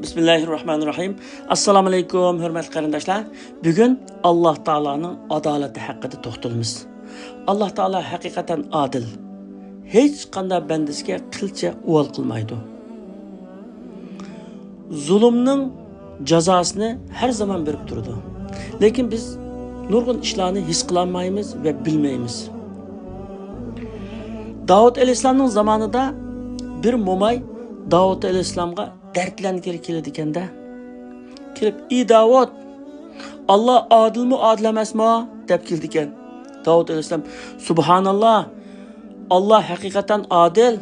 Bismillahirrahmanirrahim. Assalamu alaykum, hurmatli qarindoshlar. Bugun Alloh taolaning adolati haqida to'xtalamiz. Alloh taolo haqiqatan adil. Hech qanday bandasiga qilcha uval qilmaydi. Zulmning jazosini har zaman berib turadi. Lekin biz nurg'un ishlarni his qilolmaymiz va bilmaymiz. Davud alayhisolamning zamonida bir mo'may Davud alayhisolamga dardlanib keladi ekanda. Kelib, "Ey Davud, Alloh adilmi, adil emasmi?" deb keldi ekan. Davud alayhisolam, "Subhanalloh, Alloh haqiqatan adil.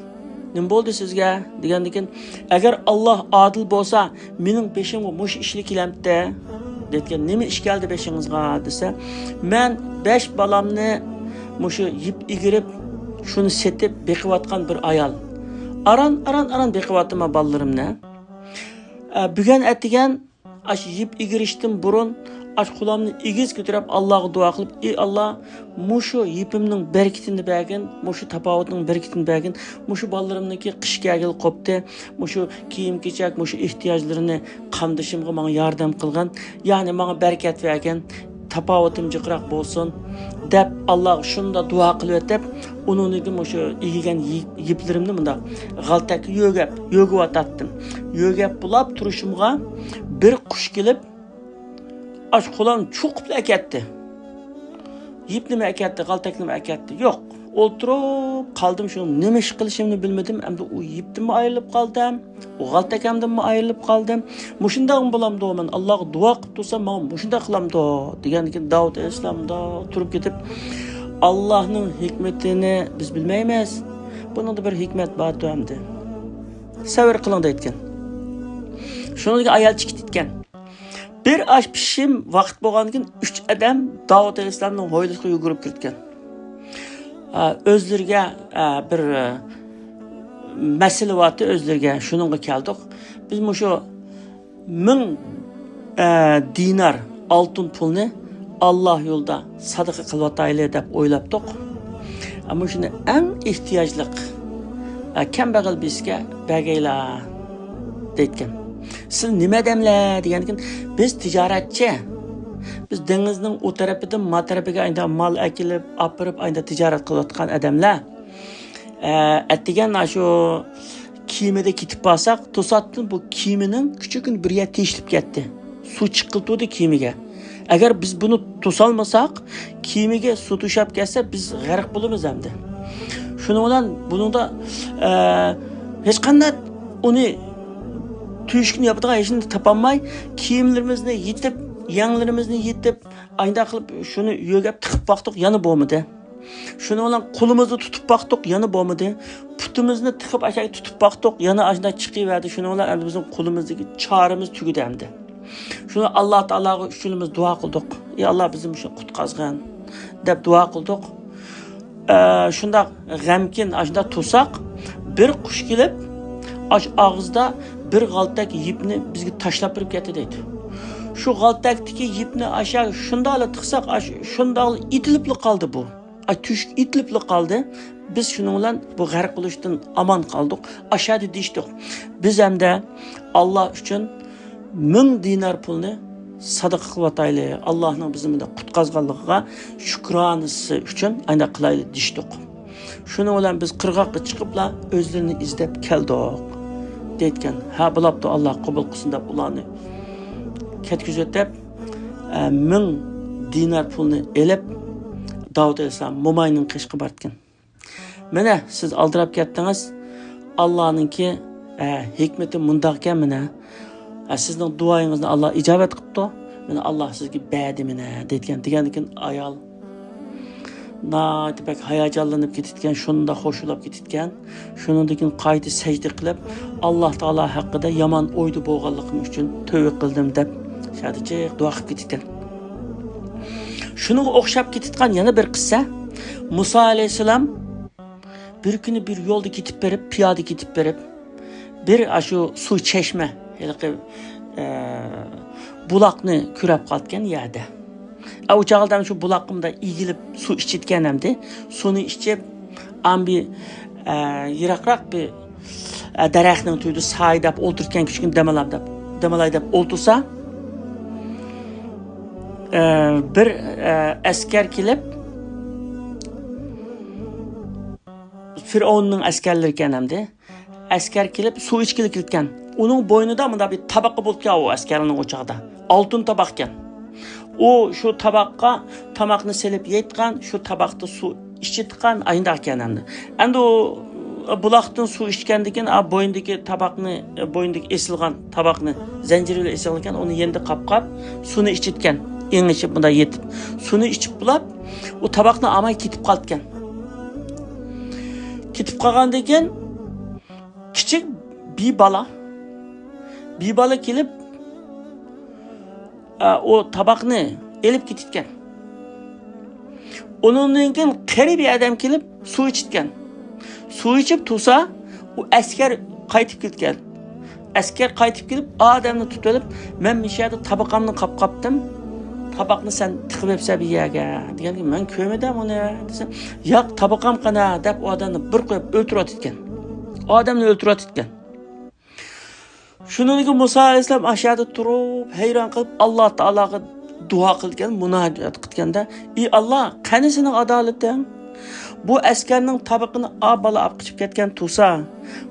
Nima bo'ldi sizga?" degandan keyin, "Agar Alloh adil bo'lsa, mening beshimga mush ishli kelamdi." Degan, "Nima ish keldi beshingizga?" desa, "Men 5 balamni mushu yip igirib, shuni setib beqiyotgan bir ayol. Aran beqiyotma ballalarimni. Bugun atigan ash yip igirishdim burun ash qulamni igiz ko'tarib Allohga duo qilib, ey Alloh, mushu yipimning berekatini bergin, mushu tafovutning berekatini bergin, mushu ballalarimniki qish kelgil qopdi, mushu kiyim-kechak, mushu ehtiyojlarini qamdishimga menga yordam qilgan, ya'ni menga barakat bergin, tafovutim jiqroq bo'lsin." deb Alloh shunda duo qilib deb uningga mushu igigan yiplarimni bunda g'altak yo'gib atatdim. Yo'gab bulab turishimga bir qush kelib ash qulam cho'qib akatdi. Yipni akatdi, g'altakni akatdi. Yo'q, o'ltirib qoldim, shuni nima ish qilishimni bilmadim. Endi u yipdimi ayrilib qoldim, u g'altakamdimi ayrilib qoldim. Mushunday bo'lamdi, men Allohga duo qilib tursam, men mushunday qilamdi degandan keyin Davud alayhisolamda turib ketib, Allohning hikmatini biz bilmaymiz. Buningda bir hikmat bor hamdi. Sabr qiling deytgan. Shunga ayolchi ketgan. Bir ash pishim vaqt bo'lgandan keyin 3 odam Davud alayhisolamning hoylasiga yugurib kirgan. O'zlariga bir masala vaqti o'zlariga shuningga keldik. Biz mushu 1000 dinar oltin pulni Alloh yo'lida sadaqa qilyotaylik deb o'ylabdik. Ammo shuni eng ehtiyojli kambag'al bizga bergaylar deytgan. Siz nima demlar degandan biz tijoratchi. Biz dengizning o tarafidan ma tarafiga ayda mal akilib, apirib ayda tijorat qilayotgan odamlar. Atdigan shu kiyimida ketib qolsak, to'satdan bu kiyimining kuchugin bir yer teshilib ketdi. Suv chiqildi kiyimiga. Agar biz bunu to'solmasak, kiyimiga suv tushab ketsa, biz g'arq bo'lamiz hamda. Shuning bilan buningda hech qanday uni tuyishkini yapadigan hech narsa topolmay, kiyimlarimizni yetib, yanglarimizni yetib, ayda qilib shuni yo'gab tiqib baqdiq, yana bo'lmadi. Shuni bilan qo'limizni tutib baqdiq, yana bo'lmadi. Putimizni tiqib aşağı tutib baqdiq, yana ashna chiqaverdi. Shuni bilan endi bizning qo'limizdagi chorimiz tugadi hamda. Shuni Alloh taologa uchunimiz duo qildik. Ey Alloh bizni shu qutqazgan deb duo qildik. Shunda g'amkin ashna to'saq bir qush kelib ash og'izda bir g'altak yipni bizga tashlab berib ketdi deydi. Shu g'altakdagi yipni aşağı shundoqla tiqsaq, shundoqla itilib qoldi bu. Tushk itilib qoldi. Biz shuning bilan bu g'arq bo'lishdan aman qoldik. Aşağıda deyishdik. Biz hamda Alloh uchun 1000 dinar pulni sadaqa qilyotaylik. Allohning bizni qutqazganligiga shukronasi uchun ayna qilaylik deyishdik. Shuni bilan biz qirg'oqqa chiqibla o'zlarini izlab keldik. Deytgan. Ha bo'libdi, Alloh qabul qilsin deb ularni ketkizib deb 1000 dinar pulni elib Davud alayhisolam mo'mayning qishqi bortgan. Mana siz aldirab ketdingiz. Allohningki hikmati mundaq ekan mana. Sizning duoyingizni Alloh ijobat qilibdi. Mana Alloh sizga berdi mana deytgan. Degandan keyin ayol deb hayajonlanib ketgan, shunda xo'shulab ketgan. Shundan keyin qayta sajda qilib, Alloh taolo haqida yomon o'ydi bo'lganligim uchun tövbe qildim deb shadichi duo qilib ketgan. Shunga o'xshab ketgan yana bir qissa. Musa alayhisalom bir kuni bir yo'lda ketib berib, piyoda ketib berib, bir shu suv chashma, buloqni ko'rib qolgan yerda. O çağıldan şu bulaqımda igilib su içitkenimdi. Suni içip ambi yiraqraq bir daraxtning tuydi saydab o'tirgan kichkin damalamda demalay deb o'ltirsa, bir askar kelib, Firavunning askarlari ekan hamda. Askar kelib suv ichkilik ketgan. Uning bo'ynida bunda bir tabaqqa bo'lgan o askarning o'chog'ida. Oltin tabaq ekan. O shu tabaqqa tamoqni selib yeytgan, shu tabaqda suv ichitgan aynda ekan hamda. Endi o buloqdan suv ichgandan keyin bo'yindagi tabaqni, bo'yindagi esilgan tabaqni zanjirli esilgan, uni endi qap-qap suvni ichitgan. Eng ichib bunda yetib. Suvni ichib bulab, o tabaqni amay ketib qolgan. Ketib qolgandan keyin kichik bir bala kelib o tabaqni elib ketgan. Onundan keyin qari bir adam kelib suv ichitgan. Suv ichib tursa, o askar qaytib ketgan. Askar qaytib kelib, odamni tutib olib, men mishada tabaqamni qap-qapdim. Tabaqni sen tiqib epsa bir yerga. Deganki, men ko'rmadim uni desam, "Yo'q, tabaqam qana" deb odamni bir qo'yib o'ltirib atgan. Odamni o'ltirib atgan. Shuningki Musa alayhisalom ashada turib, hayron qilib Alloh taologa duo qilgan, munojat qilganda, "Ey Alloh, qani sening adolating? Bu askarning tabaqini bala olib qochib ketgan tursa,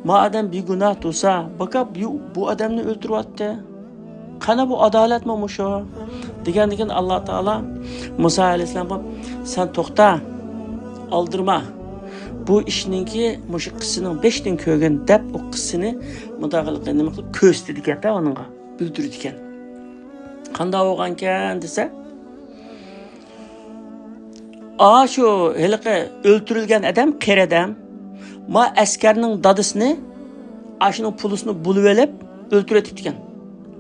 ma odam begunoh tursa, bakab bu odamni o'ltirib atdi. Qani bu adolatmi musho?" Degandan keyin Alloh taolo Musa alayhisalomga, "Sen to'xta, oldirma. Bu ishninki mushu qizning 5 dan ko'rgan deb o qizini mudog'alikqa nima qilib ko'zdi deganda onunga bildirdi ekan. Qanday bo'lgan ekan desa, shu heliqi o'ltirilgan odam, qer odam, ma askarning dadisini, ashning pulusini bulib olib o'ltirib ekan.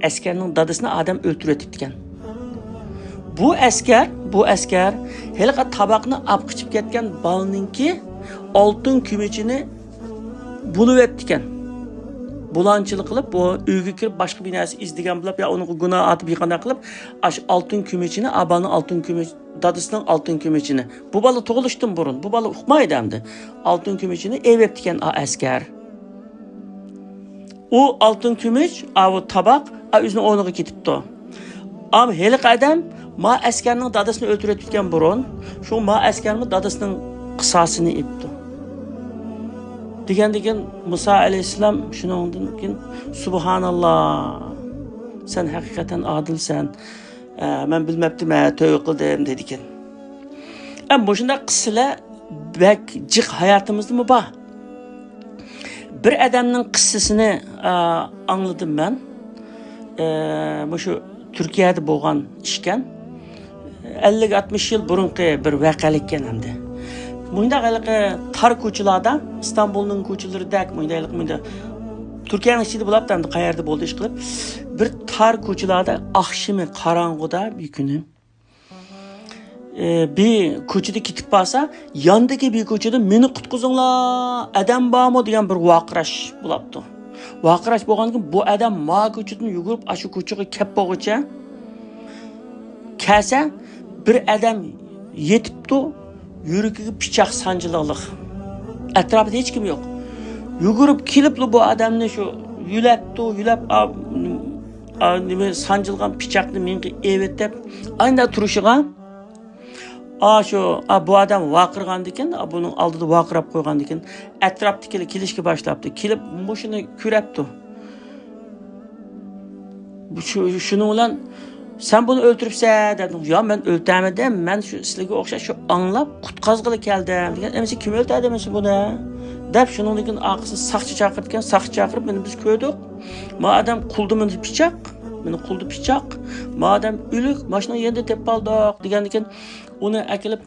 Askarning dadisini adam o'ltirib ekan. Bu askar heliqi tabaqni olib qochib ketgan balninki oltin kümechini bulib etdikan. Bulanchilik qilib, bu uyga kirib boshqa bir narsa izdigan bilib, ya uni gunoh atib yiqana qilib, ash oltin kümechini, abaning oltin kümech, dadisining oltin kümechini. Bu bola tug'ilishdan burun, bu bola uqmaydi hamdi. Oltin kümechini evepdikan askar. U oltin kümech, o tabaq, o'zini o'rniga ketibdi. Am heliq adam ma askarning dadasini o'ltirib ketgan burun, shu ma askarning dadasining qisosini epdi. Degandan Musa alayhisalom shuningdan keyin subhanalloh, sen haqiqatan adilsan. Men bilmabdim, to'y qildim dedi ekan. Bu shunday qissalar bak jiq hayotimizda bor. Bir odamning qissasini angladim men. Shu Turkiyada bo'lgan ishkan 50-60 yil burungi bir voqelik ekan hamda. Bunda qanaqa tar ko'chalarda, İstanbulning ko'chalaridagi bunda Turkiyaning ichida bo'libdi hamda qayerda bo'ldi ish qilib, bir tar ko'chalarda oqshimi qorong'uda bir kuni bir ko'chada ketib qolsa, yondagi bir ko'chada meni qutqizinglar, adam bormi degan bir vaqirash bo'libdi. Vaqirash bo'lgandan keyin bu adam ma ko'chadan yugurib shu ko'chaga kelib bo'lguncha kelsa, bir adam yetibdi, yuragiga pichoq sanjiliqliq. Atrofida hech kim yo'q. Yugurib kelib bu odamni shu yulab nima sanjilgan pichoqni menga evetib, aynan turishiga bu odam vaqirgandan keyin, buning oldida vaqirab qo'ygandan keyin atrofdagilar kelishga boshlabdi. Kelib mushuni ko'rabdi. Shuning bilan sen bunu o'ltiribsan dedim. "Yo, men o'ltamadim. Men shu sizlarga o'xshash shu anglab qutqazg'ili keldim." degan. "Endi kim o'ltadi men buni?" deb shuningdan keyin aqisi saqchi chaqirtgan, saqchi chaqirib meni biz ko'rdik. Ma odam quldi meni pichoq, meni quldi pichoq. Ma odam o'lik, mashina endi tepib oldik degandan keyin uni akilib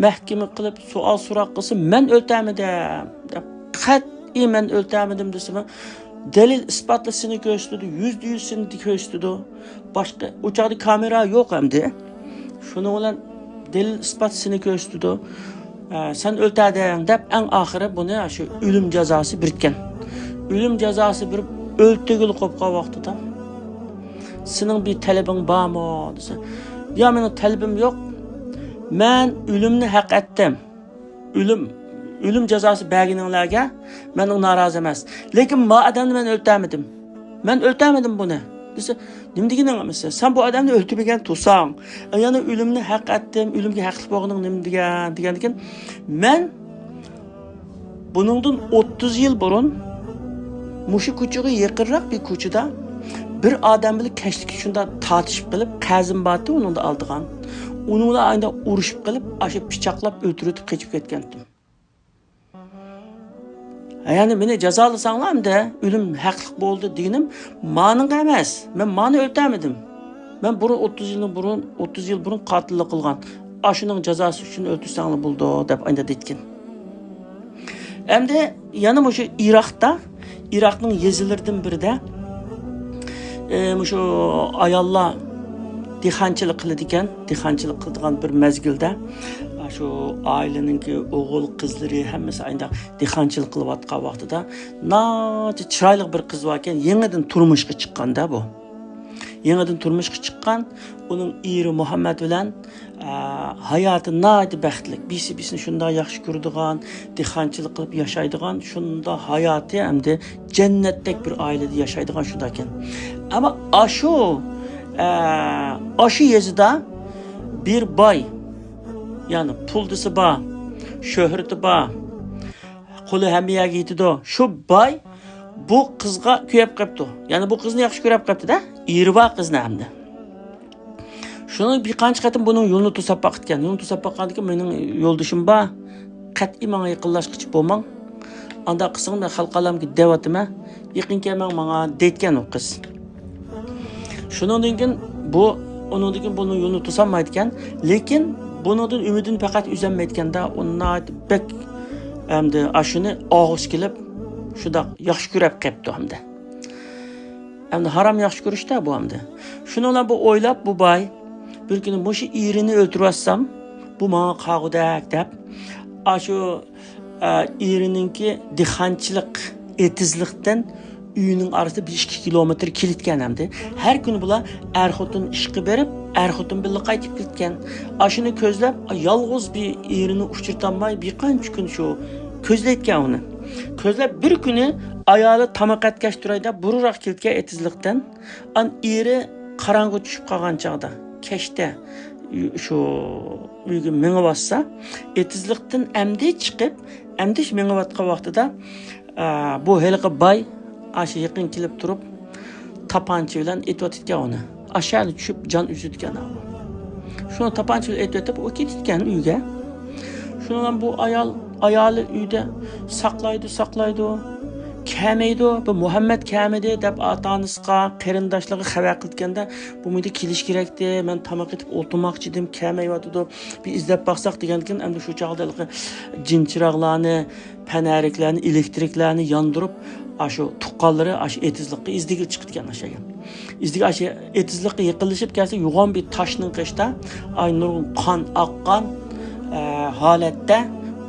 mahkama qilib savol so'roq qilsa, "Men o'ltamadim" deb qat'iy men o'ltamadim desam, delil isbotlasini ko'rsatdi, %100 seni ko'rsatdi. Boshqa o'choqda kamera yo'q hamda. Shuning bilan delil isbotlasini ko'rsatdi. Sen o'ltading deb eng oxiri buni shu o'lim jazosi birtgan. O'lim jazosi bir o'ltigil qo'pqa vaqtida. Sening bir talabing bormi desa, "Yo, mening talabim yo'q. Men o'limni haq etdim. O'lim jazosi berganinglarga men norozi emas. Lekin bu odamni men o'ltamadim. Men o'ltamadim buni. dese, nima deganing mesela? Sen bu adamni o'ltirmagan tursang, yana o'limni haq etdim, o'limga haqli bo'lganing nima degan. Men buningdan 30 yil burun mushu ko'chaga yaqinroq bir ko'chada bir odam bilan kashlik shunda tortishib qilib, qazim batdi uningda oldigan. Uningla ayda urushib qilib, asha pichoqlab o'ltirib qochib ketgandim. Yani beni cezalasanlar ölüm haqliq bo'ldi deganim mening emas. Men meni o'ltamedim. Men burun 30 yıl burun qotillik qilgan. Ashuning jazosi uchun o'ltirsanglar bo'ldi deb ayda deytgan. Endi yana o'sha Iroqning yezilaridan birida o'sha ayollar dehqonchilik qiladigan bir mezgilda şu aileninki oğul kızları hemmesi aynı dehqonchilik qilayotgan vaqtida chiroyli bir qiz varken yeniden turmushga chiqqanda bu. Yeniden turmushga chiqqan, uning eri Muhammad bilan hayoti nati baxtli. Birisini shunda yaxshi ko'radigan, dehqonchilik qilib yashaydigan, shunda hayoti hamda jannatdek bir oilada yashaydigan shunda ekan. Ama aşı yezida bir boy, yani puldisi var, şöhreti var, qo'li hammaga yetidi. Shu boy bu qizga kuyab qapti. Yani bu qizni yaxshi ko'rib qapti-da, eri bor qizni hamda. Shuni bir qancha qatim buning yo'lini to'sab baqitgan. Yo'lini to'sab baqandan keyin mening yo'ldoshim bor. Qat'iy menga yaqinlashqichi bo'lmang. Anda qisingda xalqalamga devatima, yaqin kelmang menga deytgan o qiz. Shundan keyin buning yo'lini to'samaydigan, lekin bunun ümidini fakat üzənməyətkəndə onlar bək əmdi aşını ağız kilib şuda yaxşı görəb qəbdi hamda. Əmdi haram yaxşı görüşdə bu hamda. Şunu olan bu oylab bu bay bir günü muşu irini öldürətsəm bu mənə qağıdak dəb aşı irininki dehqonchilik etizlikdən uyunun arasında 1-2 kilometr kilitken hamda. Her gün bula xotin ishqi berib xotin bilan qaytib ketgan. Ashini ko'zlab yolg'iz bir erini uchirtanmay bir qancha kun shu ko'zlayotgan uni. Ko'zlab bir kuni ayoli tamoq atkash turayda bururoq kelgan etizlikdan eri qarong'i tushib qolgan chog'da kechda shu uyga mengib bassa etizlikdan amdi chiqib mengayotgan vaqtida bu heliqi boy aşı yaqin kelib turib tapancha bilan etayotgan uni. Aşağı tushib jon uzitgan. Shuni tapancha bilan etayotib o ketgan uyga. Shundan bu ayoli uyda saqlaydi. Kelmaydi. Bu Muhammad kelmedi deb ota-onasiga, qarindoshlariga xabar qilganda bu menda kelish kerakdi. Men tamoq etib o'tirmoqchi edim, kelmayotdi. Bir izlab baqsaq degandan endi shu chog'da jinchiroqlarni, panariklarni, elektriklarni yondirib aşı tuqqanlari aşı etizlikqa izdiga chiqitgan aşaga. İzdiga aşı etizlikqa yaqinlashib kelsa yo'g'on bir toshning qishda nurg'un qon oqqan holatda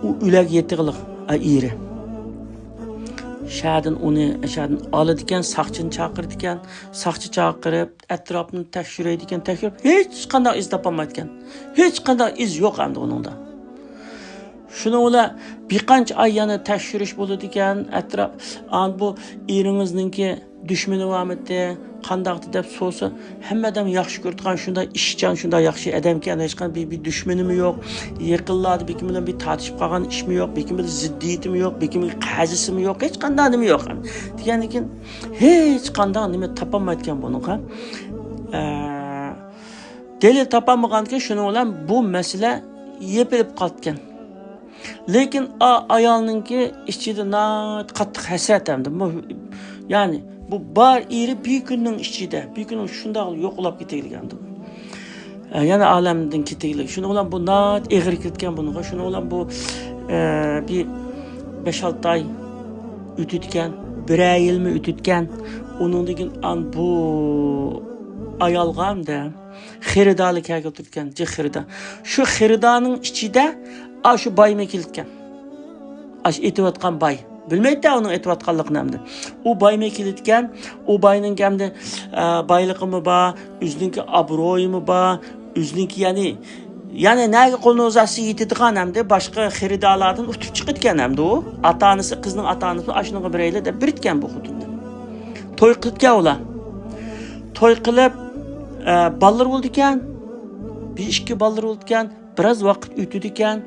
u ulag yetiqliq eri. Şadan oladigan saqchini chaqirdigan, saqchi chaqirib atrofni tekshiradigan, hech qanday iz topolmaydigan. Hech qanday iz yo'q endi uningda. Şunu ola bir qancha ay yana tekshirish bo'ladigan, bu eringizningki düşməni varmidi, qandaqdı deb so'sa, hammadan yaxshi ko'radigan shunda ishchan, shunda yaxshi odamkan, hech qanday bir düşmənimi yo'q. Yaqinlarda bekim bilan bir tartishib qolgan ishmi yo'q, bekim bilan ziddiyatimi yo'q, bekim bilan qazisimi yo'q, hech qanday nima yo'q. Degandan keyin hech qanday nima topolmayotgan buningga. Delil topolmagandan keyin shuni bilan bu masala yepilib qolgan. Lekin ayolninki ichida qattiq hasrat hamda. Yani bu bar eri bir günning ichida, bir kun shunday yo'qlab ketilgandi. Yani alamdan ketilgan. Shuni bilan bu eg'ir ketgan bunga. Shuni bilan bu bir 5-6 ay o'titgan, 1 yilmi o'titgan. Uningdan bu ayolga hamda xiridarlik keltirgan, xirida. Shu xiridaning ichida şu bayma kilitken. Aş etiyotgan bay. Bilmeydi onun etiyotganligini hamda. O bayma kilitken, o bayning hamda bayligimi bor, o'zininki obro'yimi bor, o'zininki yani nega qo'lni uzasi yetadigan hamda boshqa xiridalardan o'tib chiqitgan hamda u. Ota-onasi, qizning ota-onasi ashunga biraylar deb biritgan bu xuddi. To'y qilgan ular. to'y qilib ballar bo'ldi ekan. Bir ikki ballar bo'ldi ekan. Biroz vaqt o'tdi ekan.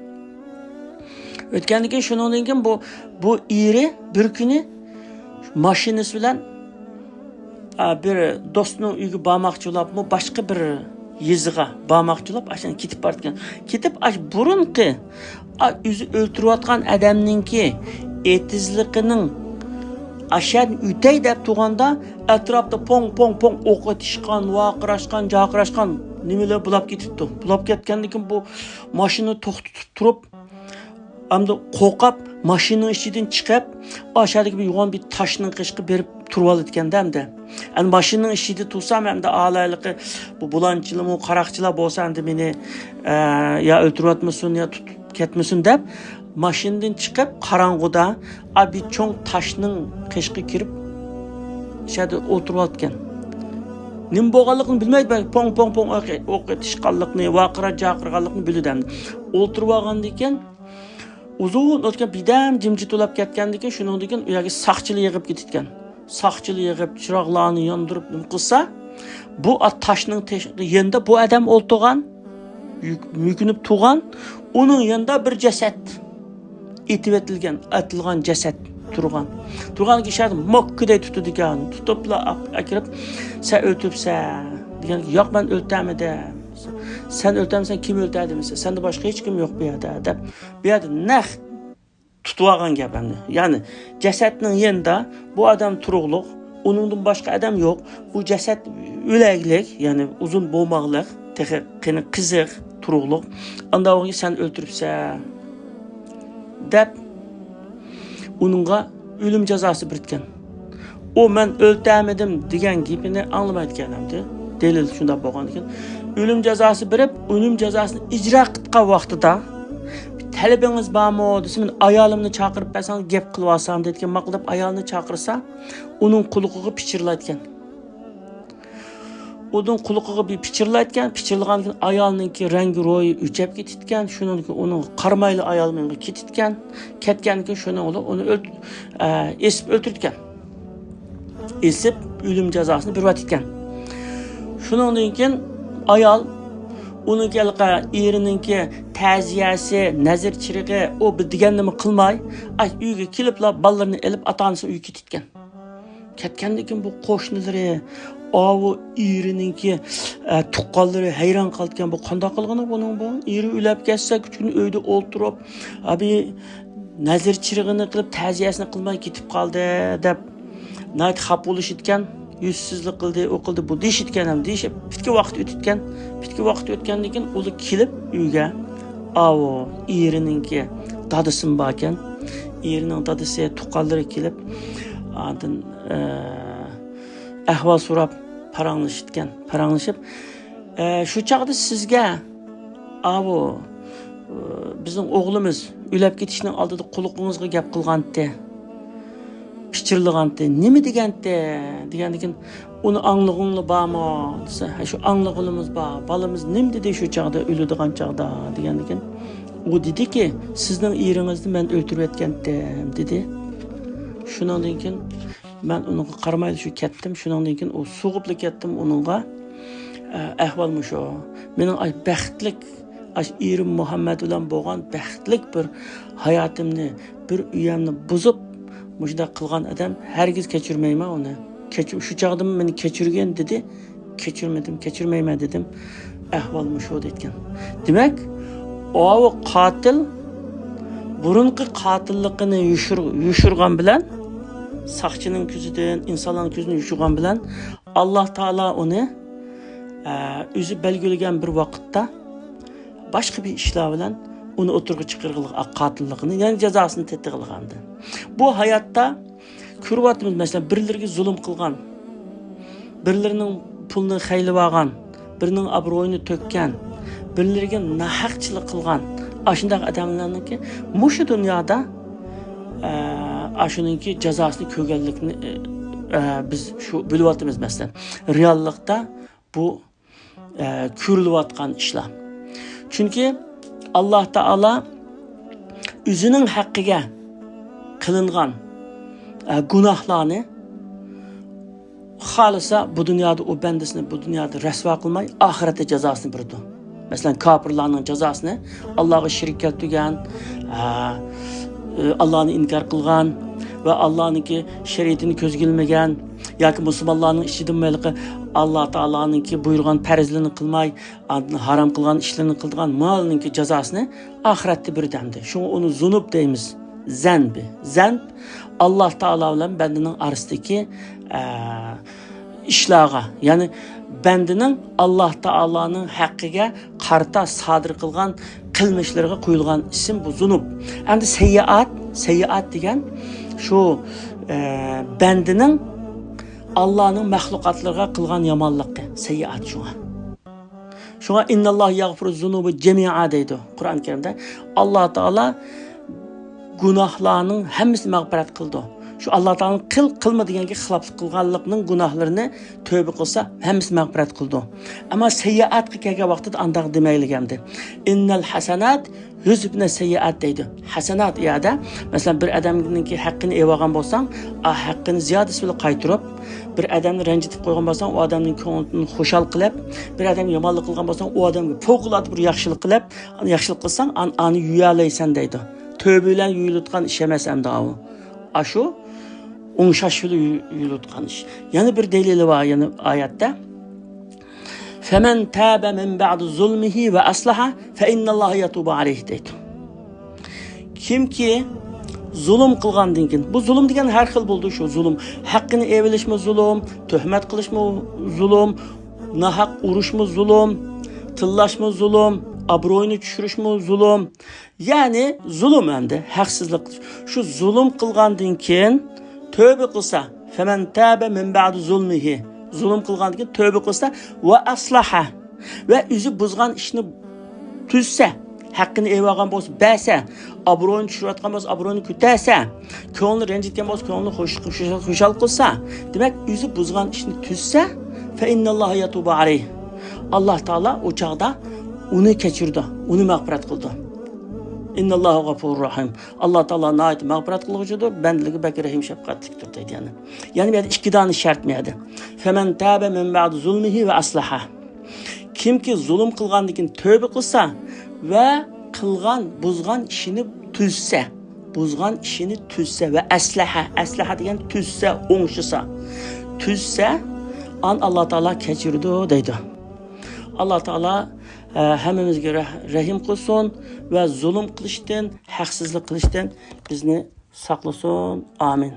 O'tgandan keyin shundan keyin bu eri bir kuni mashinasi bilan bir do'stining uyiga bormoqchi bo'libmi, boshqa bir yeziga bormoqchi bo'lib, ashani ketib borgan. Ketib burunqi o'zi o'ltirayotgan odamningki etizligining ashan o'tay deb turganda atrofda pong o'q otishgan, vaqirashgan, jaqirashgan nimalar bulab ketibdi. Bulab ketgandan keyin bu mashina to'xtatib turib, hamda qo'rqib mashinaning ichidan chiqib, aşağıdagi bir yo'g'on bir toshning qishqi berib turib olgan hamda. Ani mashinaning ichida tursam hamda a'loyligi bu bulanchilar, qaroqchilar bo'lsa endi meni ya o'ltiryapmisin ya tutib ketmisin deb mashinadan chiqib qarong'uda bir cho'ng toshning qishqi kirib shada o'tirib olgan. Nim bo'lganligini bilmaydi, pong o'q etishganligini, vaqira jaqirganligini biladi. O'tirib olgandan keyin uzun o'tgan bidam jimjit bo'lib ketgandan keyin shundan keyin u yerga saqchilar yig'ib ketgan. Saqchilar yig'ib chiroqlarni yondirib nim qilsa, bu toshning yanında bu odam o'ltirgan, yukinib turgan, uning yanında bir jasad etib atilgan jasad turgan. Turgan kishini mokkiday tutdi ekan. Tutiblar akirib, "Sen o'tibsan." degan, "Yo'q, men o'ltamedim." Sen o'ltamsan, kim o'ltadi desa, senda boshqa hech kim yo'q bu yerda deb. Bu yerda naq tutib olgan gap endi. Ya'ni jasadning yanında bu odam turuqliq, uningdan boshqa odam yo'q. Bu jasad o'laklik, ya'ni uzun bo'lmoqliq, qini qiziq, turuqliq. Unda o'g'il sen o'ltiribsan deb uningga o'lim jazosi biritgan. O men o'ltamedim degan gapini anglamayotgan hamda. Delil shunda bo'lgan ekan. O'lim jazosi berib, o'lim jazosini ijro qilgan vaqtida talabingiz bormi desa, men ayolimni chaqirib bersangiz gap qilib olsam degan maqlab ayolni chaqirsa, uning quliqiga pichirlayotgan. Uning quliqiga bir pichirlayotgan, pichirlagan keyin ayolninki rangi ro'yi o'chab ketgan, shundan keyin uning qarmayli ayol menga ketgan, ketgandan keyin shuni uni esib o'ltirgan. Esib o'lim jazosini berib o'tgan. Shundan keyin ayol uning kelqa erininki ta'ziyasi, nazar chirig'i o deganini qilmay, uyga keliblar bolalarni elib ota-onasi uyga ketgan. Ketgandan keyin bu qo'shnilari, o erininki tuqqanlari hayron qolgan, bu qanday qilgani buning bu? Eri o'lib ketsa, kuchini uyda o'ltirib, abi nazar chirig'ini qilib ta'ziyasini qilmay ketib qoldi deb nayt xaf bo'lishitgan. Yüzsüzlük qildi, o'qildi, bu deyishitgan ham deyishib, bitki vaqt o'tgan. Bitki vaqt o'tgandan keyin ular kelib uyga, erininki dadasin bor ekan. Erining dadasi tuqqanlari kelib, ondan ahvol so'rab paranglashib, shu chaqda sizga bizning o'g'limiz o'lib ketishning oldida quliqingizga gap qilgandi. Pichirlig'anti, nima degandi? Degandan keyin uni anglag'inglar bormi desa, shu anglag'imiz bor. Balamiz nima dedi shu chaqda o'ladigan chaqda degandan keyin u dediki, sizning eringizni men o'ltirib aytgandim dedi. Shundan keyin men unga qaramayli shu ketdim. Shundan keyin u so'g'ibli ketdim uningga. Ahvolim shu. Mening baxtlik erim Muhammad bilan bo'lgan baxtlik bir hayotimni, bir uyamni buzib Mujda qilgan adam hergiz kechirmayman uni. Shu chaqda meni kechirgan dedi. Kechirmayman dedim. Ahvolim shu degan. Demak, o qotil burunqi qotilligini yushirgan bilan, saqchining ko'zidan, insonlarning ko'zini yushirgan bilan Alloh taolo uni o'zi belgilagan bir vaqtda boshqa bir ishlar bilan uni o'tirg'i chiqirg'iliq qotilligini, ya'ni jazosini tetig'ilgandi. Bu hayotda ko'ryapmiz, masalan, birlariga zulm qilgan, birlarining pulni xaylib olgan, birining obro'yini to'kkan, birlariga nahaqchilik qilgan, ashunday odamlarningki mushu dunyoda ashuningki jazosini ko'rganlikni biz shu bilyapmiz masalan. Reallikda bu ko'rilayotgan ishlar. Chunki Allah Taala o'zining haqqiga qilingan gunohlarni Halisa bu dünyada o bendesini bu dünyada resva kılmay, ahirette cezasını birdi. Mesela kafirlarning cezasını Allah'a şirk keltirgan, Allah'ını inkar kılgan ve Allah'ınki şeriatini ko'zga ilmagan yoki musulmonlarning ishidan mayliqi Alloh taoloninki buyurgan farzlarini qilmay, harom qilgan ishlarini qilgan malninki jazosini oxiratda birdamdi. Shunga uni zunub deymiz. Zanbi. Zanb Alloh taolo bilan bandaning orasidagi ishlarga, ya'ni bandaning Alloh taoloning haqqiga qarta sodir qilgan qilmishlariga qo'yilgan ism bu zunub. Endi sayyiat degan şu bandaning Allah'ın məxluqatlarına qılğan yamanlıqı, seyyiat şuna. Şuna innallahu yaghfiru zunubu cemi'a deydi Kur'an-ı Kerim'de. Allah Teala günahlarının hamısını mağfiret kıldı. Şu Allah Teala'nın kılma degenki xilaflık kılganlıqның günahlarını tövbe kılsa hamısını mağfiret kıldı. Ama seyyiat kelgan vaqtida andaq demeyligemdi. Innal hasanat yüzübne seyyiat deydi. Hasanat iyada mesela bir adamninki haqqını evagan bolsang, haqqını ziyadasi bilan qaytirib, bir adamni ranjitib qo'ygan bolsang, o adamning ko'nglini xushal qilib, bir adam yomonlik qilgan bolsang, o adamga fawqulodda bir yaxshilik qilib, yaxshilik qilsang, ani yuyalaysan deydi. Tövbe bilan yuyulutgan ish emas endi u. Ashu o'ngshashli yuyulutgan ish. Yana bir delili var yani oyatda. Femen tabe min ba'd zulmihi ve aslaha fe innallaha yatubu aleyh deydi. Kimki zulüm qilgandan keyin, bu zulüm degan har xil bo'ldi shu zulüm. Haqqini evilishmi zulüm, tuhmat qilishmi zulüm, nahaq urishmi zulüm, tillashmi zulüm, obro'yini tushirishmi zulüm. Ya'ni zulüm endi haqsizlik. Shu zulüm qilgandan keyin tövbe qilsa, femen tabe min ba'd zulmihi zulüm qilgandan keyin tövbe qilsa va aslaha ve o'zi buzgan ishni tuzsa, haqqini evagan bo'lsa, basa, obro'ni tushirayotgan bo'lsa, obro'ni ko'tarsa, ko'ngli ranjitgan bo'lsa, ko'ngli xushal qilsa, demak o'zi buzgan ishni tuzsa, fa innalloha yatubu alayh. Alloh taolo o chaqda uni kechirdi, uni mag'firat qildi. İnnallahu gafurur rahim. Allah Teala nayet mağfiret kılıcıdır. Bendiligi bek rahim şefkatliktir dedi yani. Yani bir iki tane şart mıydı? Femen tabe min ba'd zulmihi ve aslaha. Kim ki zulüm kılgandan keyin tövbe kılsa ve buzgan işini tüzse, ve aslaha degan tüzse, o'ngshisa. Tüzse an Allah Teala kechirdi deydi. Allah Teala hammamizga rahim qilsin ve zulüm qilishdan, haqsizlik qilishdan bizni saqlasin. Amin.